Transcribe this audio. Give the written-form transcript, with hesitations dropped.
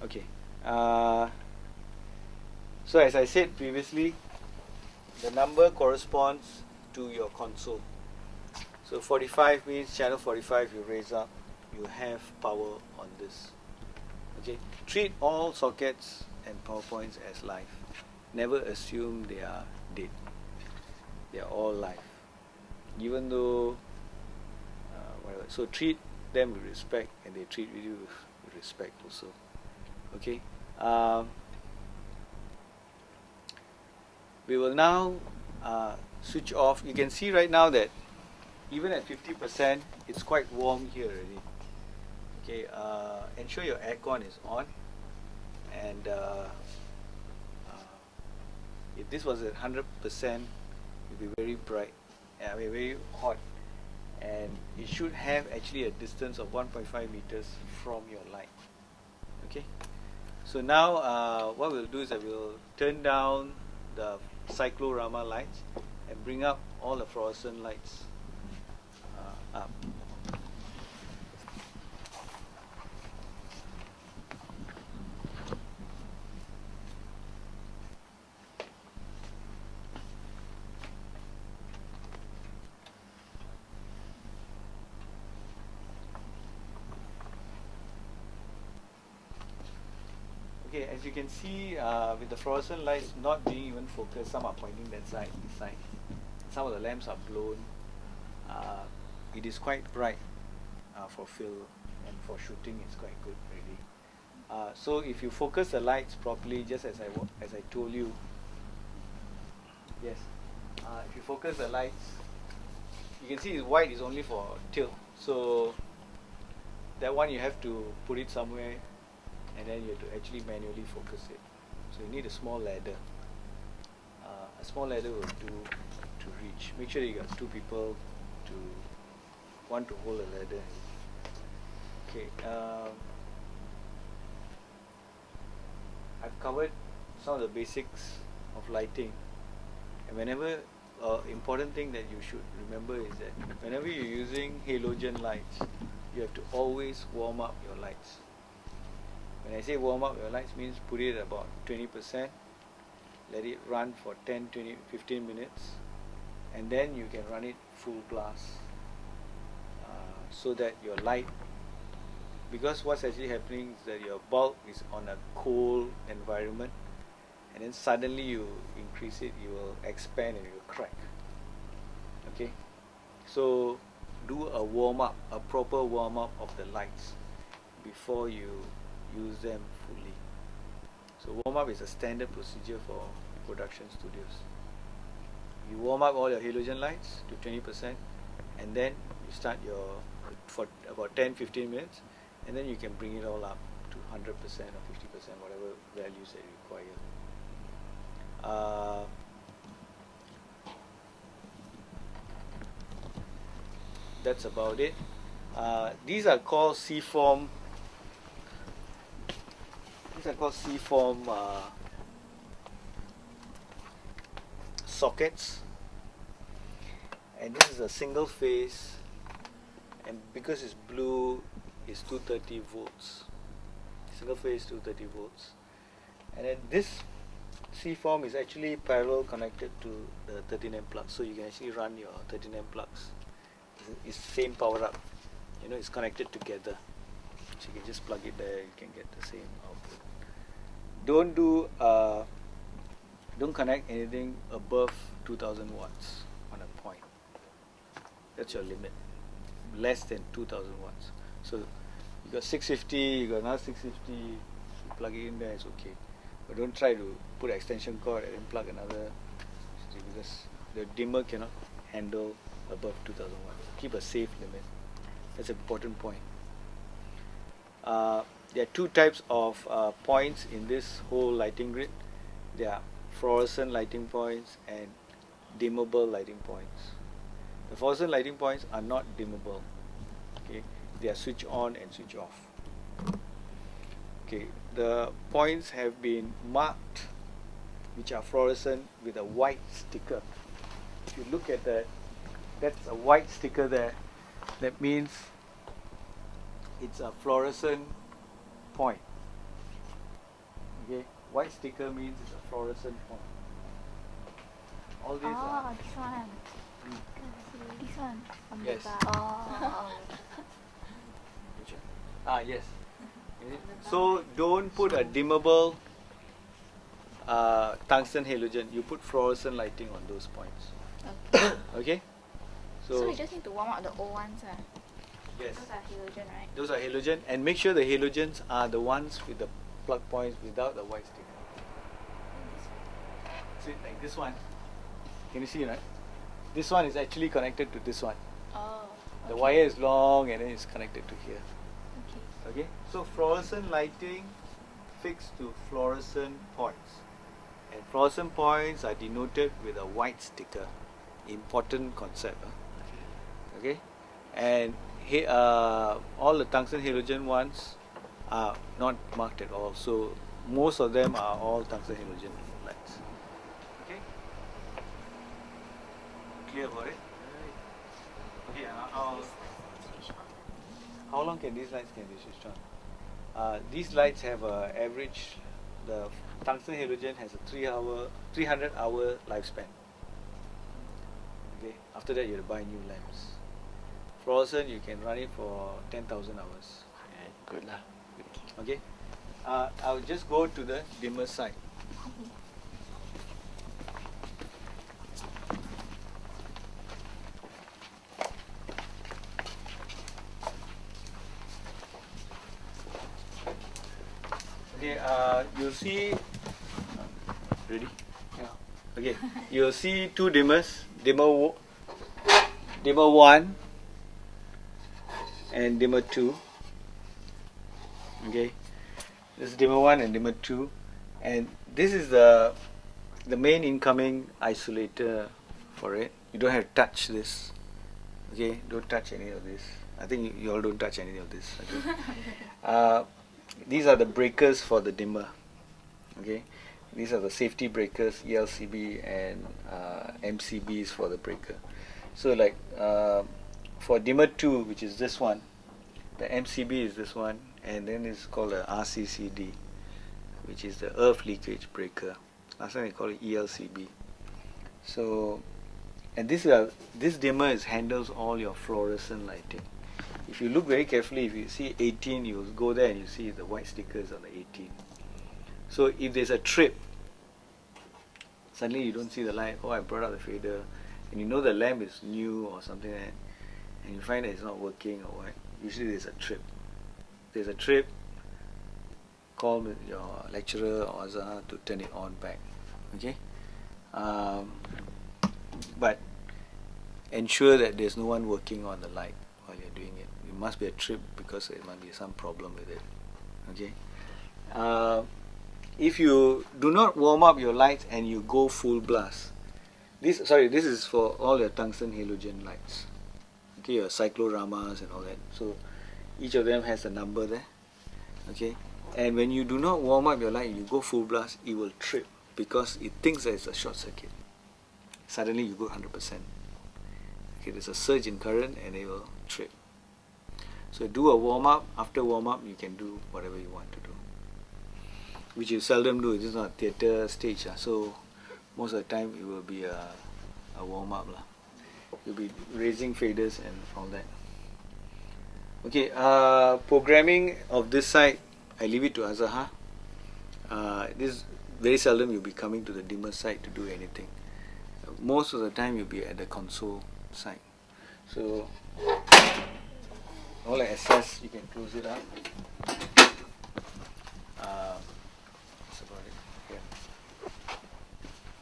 Okay. So as I said previously, the number corresponds to your console. So 45 means channel 45 you raise up, you have power on this. Okay. Treat all sockets and power points as live. Never assume they are dead. They are all live. Even though whatever. So treat them with respect, and they treat you with respect also. Okay. We will now switch off. You can see right now that even at 50%, it's quite warm here already. Okay, ensure your aircon is on, and if this was at 100%, it would be very bright, I mean very hot, and it should have actually a distance of 1.5 meters from your light. Okay, so now what we'll do is that we'll turn down the cyclorama lights and bring up all the fluorescent lights up. Okay, as you can see, with the fluorescent lights not being even focused, some are pointing that side, this side. Some of the lamps are blown. It is quite bright for fill, and for shooting it's quite good really. So if you focus the lights properly, just as I told you, yes, if you focus the lights, you can see white is only for tilt. So that one you have to put it somewhere, and then you have to actually manually focus it. So you need a small ladder. A small ladder will do to reach. Make sure you got two people to one to hold a ladder. Okay. I've covered some of the basics of lighting, and whenever important thing that you should remember is that whenever you're using halogen lights, you have to always warm up your lights. When I say warm up your lights, means put it at about 20%, let it run for 10, 20, 15 minutes, and then you can run it full blast, so that your light, because what's actually happening is that your bulb is on a cold environment, and then suddenly you increase it, you will expand and it will crack. Okay, so do a warm up, a proper warm up of the lights before you use them fully. So warm up is a standard procedure for production studios. You warm up all your halogen lights to 20%, and then you start your for about 10-15 minutes, and then you can bring it all up to 100% or 50%, whatever values that you require. That's about it. These are called C-form. These are called C-form sockets, and this is a single phase, and because it's blue, it's 230 volts. Single phase 230 volts, and then this C-form is actually parallel connected to the 13M plug, so you can actually run your 13M plugs. It's same power up, you know, it's connected together, so you can just plug it there, you can get the same output. Don't connect anything above 2000 watts on a point. That's your limit. Less than 2000 watts. So you got 650, you got another 650, you plug it in there, it's okay. But don't try to put an extension cord and then plug another, because the dimmer cannot handle above 2000 watts. Keep a safe limit. That's an important point. There are two types of points in this whole lighting grid. There are fluorescent lighting points and dimmable lighting points. The fluorescent lighting points are not dimmable. Okay, they are switch on and switch off. Okay, the points have been marked, which are fluorescent, with a white sticker. If you look at that, that's a white sticker there. That means it's a fluorescent point. Okay, white sticker means it's a fluorescent point. All these Oh, are this one. This one on the Yes. bar. Oh. which one? Yes. Is it? So don't put a dimmable tungsten halogen. You put fluorescent lighting on those points. Okay. Okay. So we just need to warm up the old ones. Yes. Those are halogen, right? Those are halogen, and make sure the halogens are the ones with the plug points without the white sticker. See, like this one. Can you see, right? This one is actually connected to this one. Oh. The okay. wire is long and then it's connected to here. Okay. Okay? So fluorescent lighting fixed to fluorescent points. And fluorescent points are denoted with a white sticker. Important concept. Huh? Okay? And all the tungsten halogen ones are not marked at all. So most of them are all tungsten halogen lights. Okay? Clear about it? Okay, how long can these lights be switched on? These lights have a average. The tungsten halogen has a 300-hour lifespan. Okay. After that, you have to buy new lamps. Fluorescent, you can run it for 10,000 hours. Good lah. Okay. I'll just go to the dimmer side. Okay, you'll see. Ready? Yeah. Okay, you'll see two dimmers. Dimmer 1 and dimmer 2. Okay, this is dimmer 1 and dimmer 2, and this is the main incoming isolator for it. You don't have to touch this. Okay, don't touch any of this. I think you all don't touch any of this. Okay. These are the breakers for the dimmer. Okay, these are the safety breakers, ELCB and MCBs for the breaker. So like for dimmer 2, which is this one, the MCB is this one, and then it's called a RCCD, which is the earth leakage breaker. Last time they call it ELCB. So, and this dimmer handles all your fluorescent lighting. If you look very carefully, if you see 18, you will go there and you see the white stickers on the 18. So if there's a trip, suddenly you don't see the light. Oh, I brought out the fader, and you know the lamp is new or something like that, and you find that it's not working or what. Usually there's a trip. There's a trip. Call your lecturer or Azhar to turn it on back. Okay. But ensure that there's no one working on the light while you're doing it. It must be a trip because there might be some problem with it. Okay. If you do not warm up your lights and you go full blast, this is for all your tungsten halogen lights. Okay, your cycloramas and all that. So each of them has a number there. Okay, and when you do not warm up your light and you go full blast, it will trip because it thinks that it's a short circuit. Suddenly you go 100%. Okay, there's a surge in current and it will trip. So do a warm up. After warm up, you can do whatever you want to do, which you seldom do. This is not a theatre stage, so most of the time it will be a warm up. You'll be raising faders and all that. Okay, programming of this side, I leave it to Azhar. This very seldom you'll be coming to the dimmer side to do anything. Most of the time you'll be at the console side. So all I assess, you can close it up.